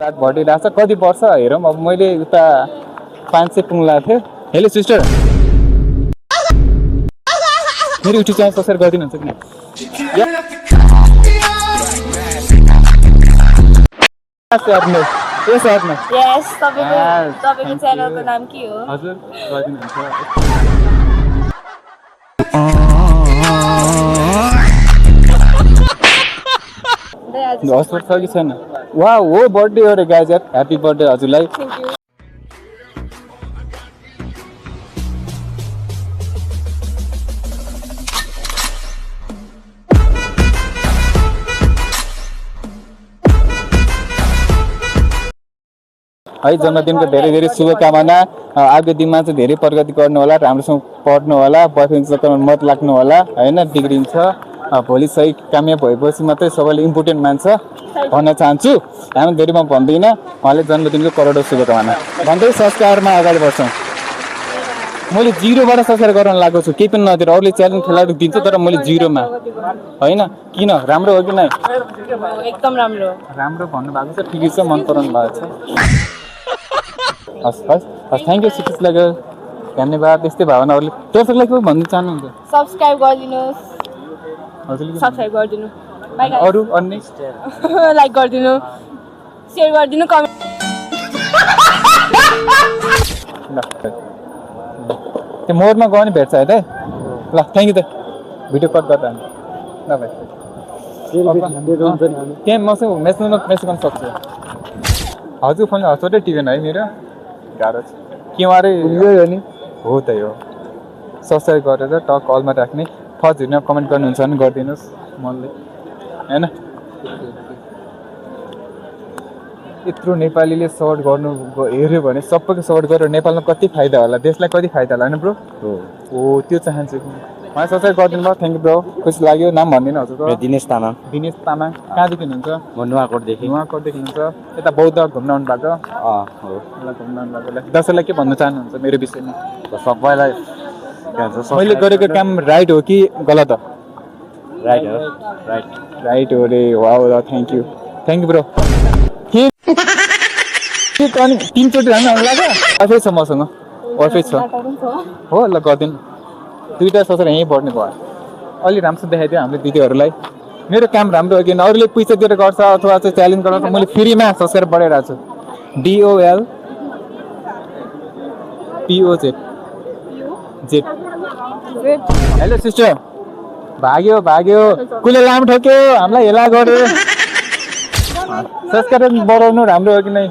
रात भटिरहेको छ कति वर्ष हेरौँ अब मैले उता 500 पुग्ला थिएँ हेलो सिस्टर मेरो युट्युब च्यानल सब्सक्राइब गरिदिनुहुन्छ कि यस तपाईको च्यानलको नाम के हो हजुर गरिदिनुहुन्छ हस्पिटल छ कि छैन वा हो बर्थडे हो रे गाइज ह्याप्पी बर्थडे हजुरलाई है जन्मदिनको धेरै धेरै शुभकामना आगामी दिनमा चाहिँ धेरै प्रगति गर्नु होला राम्रोसँग पढ्नु होला बोयफ्रेन्ड चक्करमा मत लाग्नु होला हैन बिग्रिन्छ भोलि सही कामयाब भएपछि मात्रै सबैले इम्पोर्टेन्ट मान्छ भन्न चाहन्छु हामी धेरै म भन्दिनँ उहाँले जन्मदिनको करोडौँ शुभकामना भन्दै संस्कारमा अगाडि बढ्छौँ मैले 0 बाट संस्कार गर्न लागेको छु केही पनि नदिएर अरूले च्यालेन्ज खेलाएर दिन्छ तर मैले 0 मा हैन किन राम्रो हो कि नै एकदम राम्रो राम्रो भन्नु भएको छ ठिकै छ मन पराउनु भएको छ हस् हस् हस् थ्याङ्क यू सिटिस लाग्यो धन्यवाद यस्तै भावनाहरूले दर्शकलाई के भन्न चाहनुहुन्छ सब्स्क्राइब गरिदिनुस् हजुरले सब्स्क्राइब गरिदिनु बाइ गाइस अरु अन्य लाइक गरिदिनु शेयर गरिदिनु कमेन्ट ल त्यो मोडमा गयो नि भेट्छ है त ल थ्याङ्क यू त भिडियो कट गर्दा ल भाइ त्यहाँ मसँग मेसेज गर्न सक्छु हजुर फोन हस्पिटल टिभेन है मेरो गाह्रो छ के मारे हो नि हो त यो सब्सक्राइब गरेर टक कलमा राख्ने फर्स्ट भिडियोमा कमेन्ट गर्नुहुन्छ भने गरिदिनुहोस् मनले हैन यत्रो नेपालीले सर्ट गर्नु हेऱ्यो भने सबैको सर्ट गरेर नेपालमा कति फाइदा होला देशलाई कति फाइदा होला हैन ब्रो हो त्यो चाहन्छु मलाई सब्सक्राइब गरिदिनु भयो थ्याङ्क यू ब्रो खुसी लाग्यो नाम भन्दिनँ हजुरको दिनेश तामाङ कहाँदेखि हुनुहुन्छ म नुवाकोटदेखि हुनुहुन्छ यता बौद्ध घुम्न आउनु भएको हो घुम्न आउनु भएको दर्शकलाई के भन्न चाहनुहुन्छ मेरो विषयमा सबैलाई के भन्छ मैले गरेको काम राइट हो कि गलत हो राइट हो राइट हो रे वाउ ल थ्याङ्क यू ब्रो के अनि 3 चोटि राख्न लाग्यो वाइफाई छ मसँग वाइफाई छ हो ल गरिदिनु दुईटा सोचेर यहीँ बढ्ने भयो अलि राम्रोसँग देखाइदियो हाम्रो दिदीहरूलाई मेरो काम राम्रो हो किन अरूले पैसा दिएर गर्छ अथवा चाहिँ च्यालेन्ज गर्छ मैले फ्रीमा सब्सक्राइब बढाइरहेको छु DOL POZ हेलो सिस्टर भाग्यो कुले लाम ठोक्यो हामीलाई हेला गर्यो सब्सक्राइब बढाउनु राम्रो हो कि नै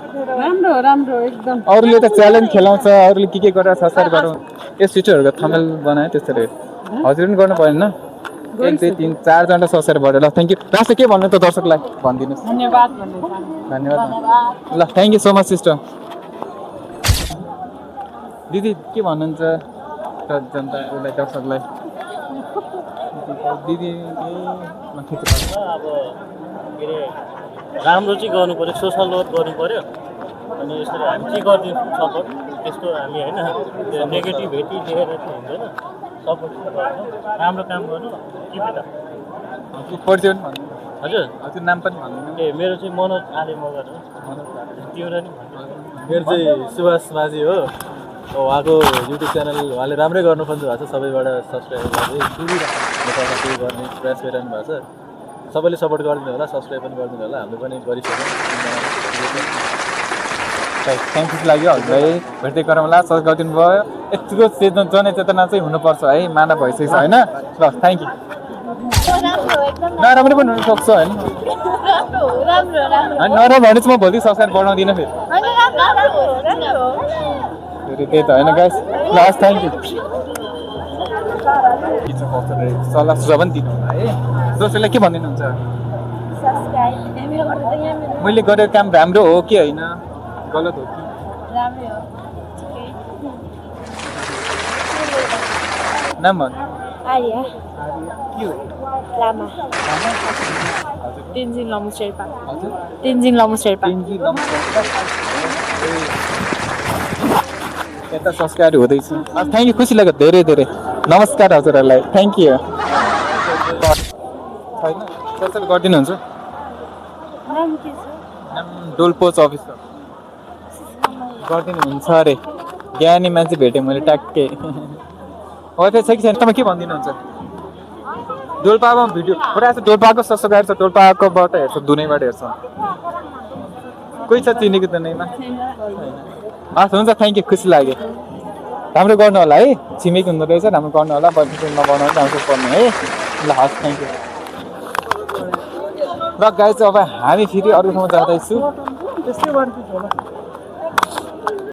राम्रो एकदम अरूले त च्यालेन्ज खेलाउँछ अरूले के गरेर सब्सक्राइब गरौँ यो सिस्टरहरूको थम्बनेल बनायो त्यसरी हजुर पनि गर्नु परेन 1 2 3 4 जना सब्सक्राइब बढ्यो ल थ्याङ्क यू लास्ट के भन्नु त दर्शकलाई भनिदिनुहोस् धन्यवाद ल thank you so much sister दिदी के भन्नुहुन्छ जनता उसलाई दर्शकलाई दिदी अब के अरे राम्रो चाहिँ गर्नु पर्यो सोसल वर्क गर्नु पर्यो अनि यसरी हामी के गरिदिउँ सपोर्ट त्यस्तो हामी होइन नेगेटिभिटी लिएर चाहिँ हुँदैन सपोर्ट गर्नु राम्रो काम गर्नु के बेटा परिचय पनि भन्नु हजुर हजुर नाम पनि भन्नु ए मेरो चाहिँ मनोज आले मगर हो तिम्रो नि मेरो चाहिँ सुभाष माझी हो उहाँको युट्युब च्यानल उहाँले राम्रै गर्नु खोज्नु भएको छ सबैबाट सब्सक्राइब गर्दै नेपालमा केही गर्ने प्रयास गरिरहनु भएको छ सबैले सपोर्ट गरिदिनु होला सब्सक्राइब पनि गरिदिनु होला हामीले पनि गरिसक्यौँ थ्याङ्क यू लाग्यो हजुरलाई भेट्दै गरौँला सज गरिदिनु भयो यतिको जनचेतना चाहिँ हुनुपर्छ है मानव भइसकेको छ होइन ल थ्याङ्क यू नराम्रो पनि हुनसक्छ होइन नराम्रो भने चाहिँ म भोलि सब्सक्राइब बढाउँदिनँ फेरि त्यही त होइन गाइस ल थ्याङ्क यू सल्लाह सुझाव पनि दिनु होला है दोस्रोलाई के भनिदिनुहुन्छ मैले गरेको काम राम्रो हो कि होइन गलत हो कि नाम भन्नु के हो तेन्जिङ लमु शेर्पा यता संस्कार हुँदैछ थ्याङ्क यू खुसी लाग्यो धेरै धेरै नमस्कार हजुरहरूलाई थ्याङ्क यू छैन सोसल गरिदिनुहुन्छ डोल्पोच अफिसर गरिदिनु हुन्छ अरे ज्ञानी मान्छे भेटेँ मैले ट्याक्कै वाइफाई छ कि छैन तपाईँ के भनिदिनुहुन्छ डोल्पामा भिडियो पुरा छ डोल्पाको सस्तो गाडी छ डोल्पाकोबाट हेर्छ दुनैबाट हेर्छ कोही छ चिनेको दुनैमा हस् हुन्छ थ्याङ्क यू खुसी लाग्यो राम्रो गर्नु होला है छिमेकी हुँदो रहेछ राम्रो गर्नु होला बर्फिङमा बनाउनु राम्रो पर्ने है ल हस् थ्याङ्क यू र गाइज अब हामी फेरि अर्को ठाउँमा जाँदैछु त्यस्तै वान पिस होला